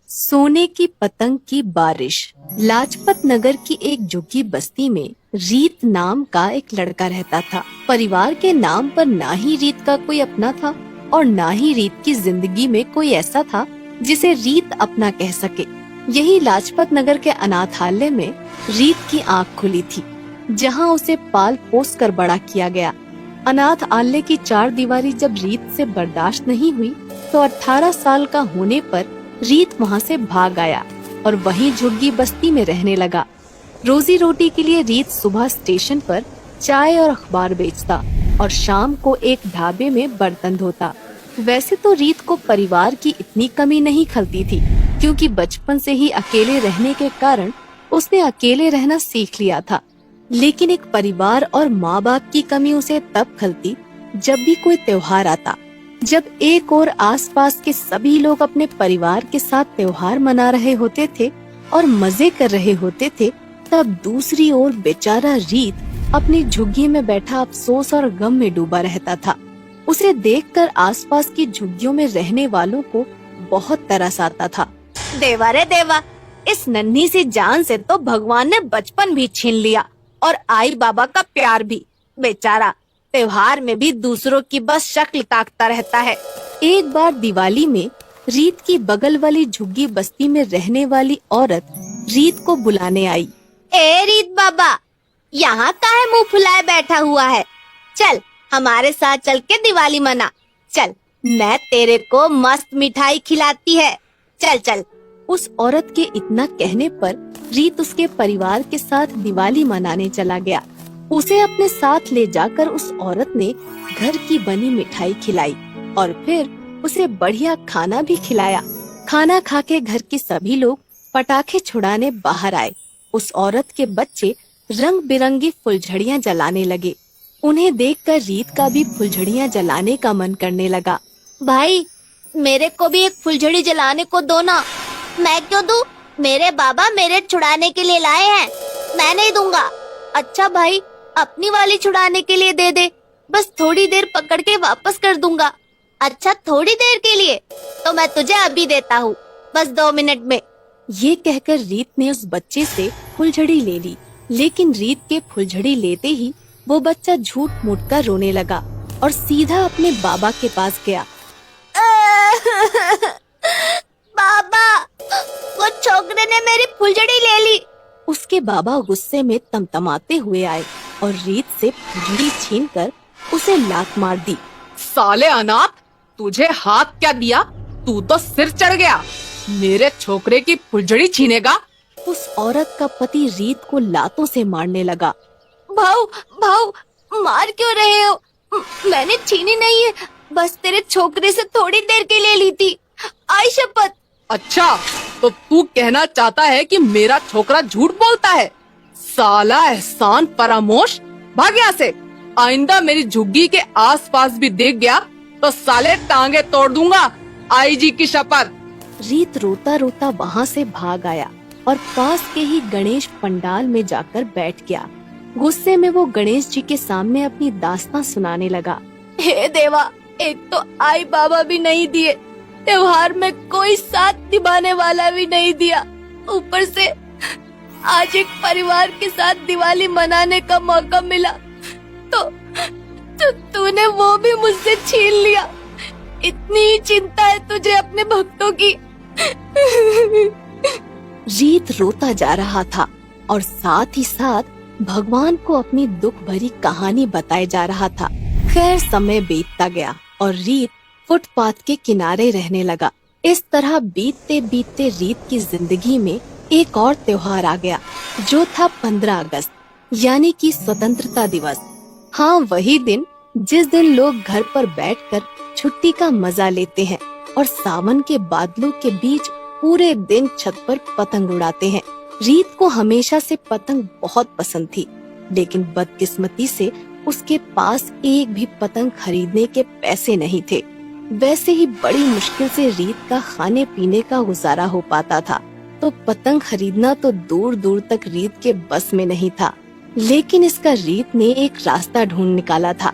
सोने की पतंग की बारिश। लाजपत नगर की एक झुग्गी बस्ती में रीत नाम का एक लड़का रहता था। परिवार के नाम पर ना ही रीत का कोई अपना था और ना ही रीत की जिंदगी में कोई ऐसा था जिसे रीत अपना कह सके। यही लाजपत नगर के अनाथालय में रीत की आँख खुली थी, जहाँ उसे पाल पोस कर बड़ा किया गया। अनाथालय की चार दीवारी जब रीत से बर्दाश्त नहीं हुई तो 18 साल का होने पर रीत वहाँ से भाग आया और वहीं झुग्गी बस्ती में रहने लगा। रोजी रोटी के लिए रीत सुबह स्टेशन पर चाय और अखबार बेचता और शाम को एक ढाबे में बर्तन धोता। वैसे तो रीत को परिवार की इतनी कमी नहीं खलती थी, क्योंकि बचपन से ही अकेले रहने के कारण उसने अकेले रहना सीख लिया था। लेकिन एक परिवार और माँ बाप की कमी उसे तब खलती जब भी कोई त्योहार आता। जब एक और आसपास के सभी लोग अपने परिवार के साथ त्योहार मना रहे होते थे और मजे कर रहे होते थे, तब दूसरी ओर बेचारा रीत अपनी झुग्गी में बैठा अफसोस और गम में डूबा रहता था। उसे देखकर आसपास की झुग्गियों में रहने वालों को बहुत तरस आता था। देवा रे देवा, इस नन्ही सी जान से तो भगवान ने बचपन भी छीन लिया और आई बाबा का प्यार भी। बेचारा त्योहार में भी दूसरों की बस शक्ल ताकता रहता है। एक बार दिवाली में रीत की बगल वाली झुग्गी बस्ती में रहने वाली औरत रीत को बुलाने आई। ए रीत बाबा, यहाँ काहे मुंह फुलाए बैठा हुआ है? चल हमारे साथ चल के दिवाली मना। चल, मैं तेरे को मस्त मिठाई खिलाती है। चल चल। उस औरत के इतना कहने पर रीत उसके परिवार के साथ दिवाली मनाने चला गया। उसे अपने साथ ले जाकर उस औरत ने घर की बनी मिठाई खिलाई और फिर उसे बढ़िया खाना भी खिलाया। खाना खा के घर के सभी लोग पटाखे छुड़ाने बाहर आए। उस औरत के बच्चे रंग बिरंगी फुलझड़ियाँ जलाने लगे। उन्हें देखकर रीत का भी फुलझड़ियाँ जलाने का मन करने लगा। भाई, मेरे को भी एक फुलझड़ी जलाने को दो ना। मैं क्यों दूं? मेरे बाबा मेरे छुड़ाने के लिए लाए हैं, मैं नहीं दूंगा। अच्छा भाई, अपनी वाली छुड़ाने के लिए दे दे, बस थोड़ी देर पकड़ के वापस कर दूंगा। अच्छा, थोड़ी देर के लिए तो मैं तुझे अभी देता हूँ, बस 2 मिनट में। ये कहकर रीत ने उस बच्चे से फुलझड़ी ले ली, लेकिन रीत के फुलझड़ी लेते ही वो बच्चा झूठ मूठ कर रोने लगा और सीधा अपने बाबा के पास गया। बाबा, वो छोकरे ने मेरी फुलझड़ी ले ली। उसके बाबा गुस्से में तमतमाते हुए आए और रीत से फुलझड़ी छीनकर उसे लात मार दी। साले अनाथ, तुझे हाथ क्या दिया? तू तो सिर चढ़ गया, मेरे छोकरे की फुलझड़ी छीनेगा? उस औरत का पति रीत को लातों से मारने लगा। भाऊ भाऊ, मार क्यों रहे हो? मैंने छीनी नहीं है, बस तेरे छोकरे से थोड़ी देर के लिए ली थी। आई शपथ। अच्छा, तो तू कहना चाहता है कि मेरा छोकरा झूठ बोलता है? साला एहसान फरामोश, भाग यहाँ से। आइंदा मेरी झुग्गी के आसपास भी देख गया तो साले टांगे तोड़ दूंगा, आईजी की शपथ। रीत रोता रोता वहाँ से भाग आया और पास के ही गणेश पंडाल में जाकर बैठ गया। गुस्से में वो गणेश जी के सामने अपनी दास्तां सुनाने लगा। हे देवा, एक तो आई बाबा भी नहीं दिए, त्योहार में कोई साथ निभाने वाला भी नहीं दिया, ऊपर से आज एक परिवार के साथ दिवाली मनाने का मौका मिला तो तूने वो भी मुझसे छीन लिया। इतनी ही चिंता है तुझे अपने भक्तों की। रीत रोता जा रहा था और साथ ही साथ भगवान को अपनी दुख भरी कहानी बताए जा रहा था। खैर, समय बीतता गया और रीत फुटपाथ के किनारे रहने लगा। इस तरह बीतते बीतते रीत की जिंदगी में एक और त्योहार आ गया, जो था 15 अगस्त, यानी कि स्वतंत्रता दिवस। हाँ, वही दिन जिस दिन लोग घर पर बैठकर छुट्टी का मजा लेते हैं और सावन के बादलों के बीच पूरे दिन छत पर पतंग उड़ाते हैं। रीत को हमेशा से पतंग बहुत पसंद थी, लेकिन बदकिस्मती से उसके पास एक भी पतंग खरीदने के पैसे नहीं थे। वैसे ही बड़ी मुश्किल से रीत का खाने पीने का गुजारा हो पाता था, तो पतंग खरीदना तो दूर दूर तक रीत के बस में नहीं था। लेकिन इसका रीत ने एक रास्ता ढूंढ निकाला था।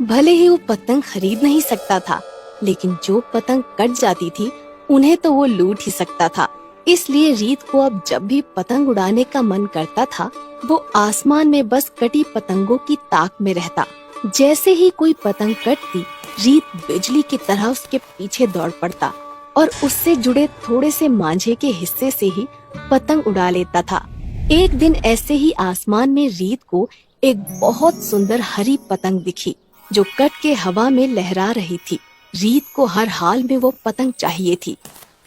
भले ही वो पतंग खरीद नहीं सकता था, लेकिन जो पतंग कट जाती थी उन्हें तो वो लूट ही सकता था। इसलिए रीत को अब जब भी पतंग उड़ाने का मन करता था, वो आसमान में बस कटी पतंगों की ताक में रहता। जैसे ही कोई पतंग कटती, रीत बिजली की तरह उसके पीछे दौड़ पड़ता और उससे जुड़े थोड़े से मांझे के हिस्से से ही पतंग उड़ा लेता था। एक दिन ऐसे ही आसमान में रीत को एक बहुत सुंदर हरी पतंग दिखी जो कट के हवा में लहरा रही थी। रीत को हर हाल में वो पतंग चाहिए थी।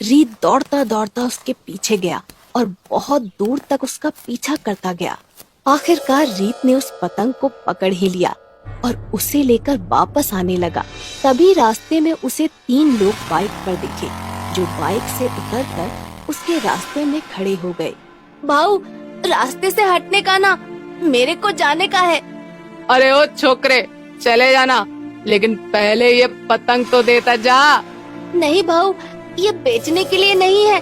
रीत दौड़ता दौड़ता उसके पीछे गया और बहुत दूर तक उसका पीछा करता गया। आखिरकार रीत ने उस पतंग को पकड़ ही लिया और उसे लेकर वापस आने लगा। तभी रास्ते में उसे 3 लोग बाइक पर दिखे जो बाइक से उतरकर उसके रास्ते में खड़े हो गए। भाऊ, रास्ते से हटने का ना, मेरे को जाने का है। अरे ओ छोकरे, चले जाना, लेकिन पहले ये पतंग तो देता जा। नहीं भाऊ, ये बेचने के लिए नहीं है,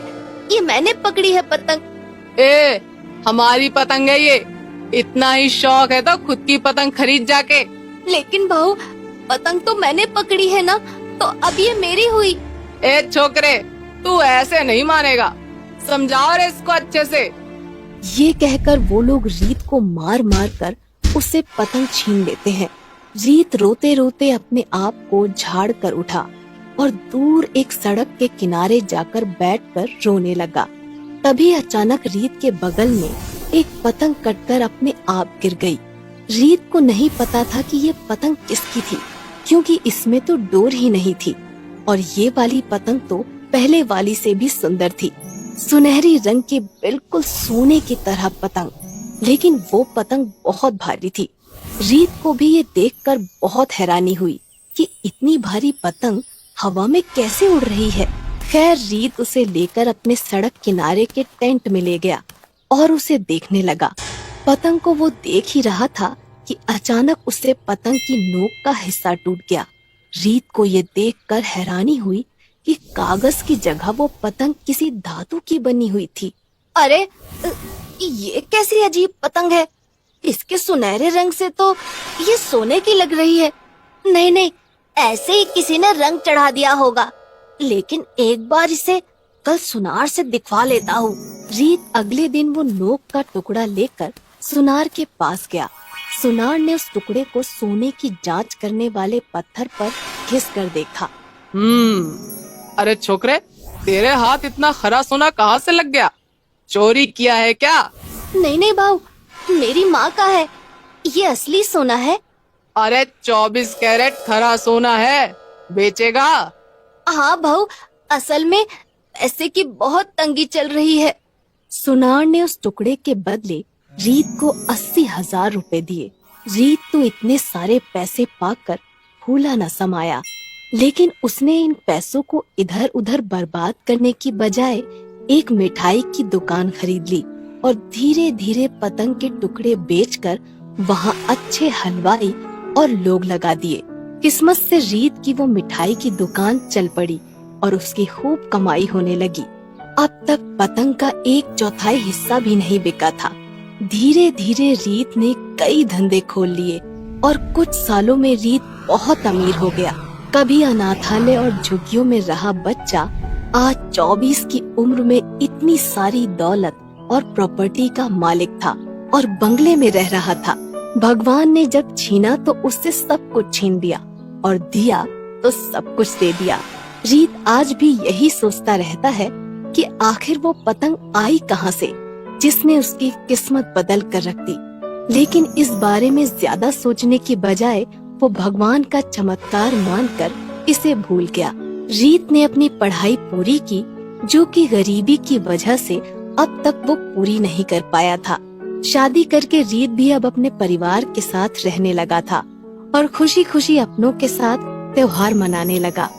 ये मैंने पकड़ी है पतंग। ए, हमारी पतंग है ये। इतना ही शौक है तो खुद की पतंग खरीद जाके। लेकिन भाऊ, पतंग तो मैंने पकड़ी है ना, तो अब ये मेरी हुई। ए छोकरे, तू ऐसे नहीं मानेगा, समझाओ रे इसको अच्छे से। ये कहकर वो लोग रीत को मार मार कर उससे पतंग छीन लेते हैं। रीत रोते रोते अपने आप को झाड़ कर उठा और दूर एक सड़क के किनारे जाकर बैठकर रोने लगा। तभी अचानक रीत के बगल में एक पतंग कटकर अपने आप गिर गई। रीत को नहीं पता था कि ये पतंग किसकी थी, क्योंकि इसमें तो डोर ही नहीं थी और ये वाली पतंग तो पहले वाली से भी सुंदर थी। सुनहरी रंग की बिल्कुल सोने की तरह पतंग, लेकिन वो पतंग बहुत भारी थी। रीत को भी ये देखकर बहुत हैरानी हुई कि इतनी भारी पतंग हवा में कैसे उड़ रही है। खैर, रीत उसे लेकर अपने सड़क किनारे के टेंट में ले गया और उसे देखने लगा। पतंग को वो देख ही रहा था कि अचानक उससे पतंग की नोक का हिस्सा टूट गया। रीत को ये देखकर हैरानी हुई कि कागज की जगह वो पतंग किसी धातु की बनी हुई थी। अरे, ये कैसी अजीब पतंग है? इसके सुनहरे रंग से तो ये सोने की लग रही है। नहीं नहीं, ऐसे ही किसी ने रंग चढ़ा दिया होगा। लेकिन एक बार इसे कल सुनार से दिखवा लेता हूँ। रीत अगले दिन वो नोक का टुकड़ा लेकर सुनार के पास गया। सुनार ने उस टुकड़े को सोने की जांच करने वाले पत्थर पर घिस कर देखा। अरे छोकरे, तेरे हाथ इतना खरा सोना कहाँ से लग गया? चोरी किया है क्या? नहीं नहीं भाऊ, मेरी माँ का है, ये असली सोना है। अरे 24 कैरेट खरा सोना है, बेचेगा? हाँ भाऊ, असल में पैसे की बहुत तंगी चल रही है। सुनार ने उस टुकड़े के बदले रीत को 80,000 रुपए दिए। रीत तो इतने सारे पैसे पाकर फूला न समाया, लेकिन उसने इन पैसों को इधर उधर बर्बाद करने की बजाय एक मिठाई की दुकान खरीद ली और धीरे धीरे पतंग के टुकड़े बेचकर वहाँ अच्छे हलवाई और लोग लगा दिए। किस्मत से रीत की वो मिठाई की दुकान चल पड़ी और उसकी खूब कमाई होने लगी। अब तक पतंग का 1/4 हिस्सा भी नहीं बिका था। धीरे धीरे रीत ने कई धंधे खोल लिए और कुछ सालों में रीत बहुत अमीर हो गया। कभी अनाथालय और झुग्गियों में रहा बच्चा आज 24 की उम्र में इतनी सारी दौलत और प्रॉपर्टी का मालिक था और बंगले में रह रहा था। भगवान ने जब छीना तो उससे सब कुछ छीन दिया और दिया तो सब कुछ दे दिया। रीत आज भी यही सोचता रहता है कि आखिर वो पतंग आई कहाँ से जिसने उसकी किस्मत बदल कर रख दी। लेकिन इस बारे में ज्यादा सोचने की बजाय वो भगवान का चमत्कार मानकर इसे भूल गया। रीत ने अपनी पढ़ाई पूरी की, जो कि गरीबी की वजह से अब तक वो पूरी नहीं कर पाया था। शादी करके रीत भी अब अपने परिवार के साथ रहने लगा था और खुशी खुशी अपनों के साथ त्योहार मनाने लगा।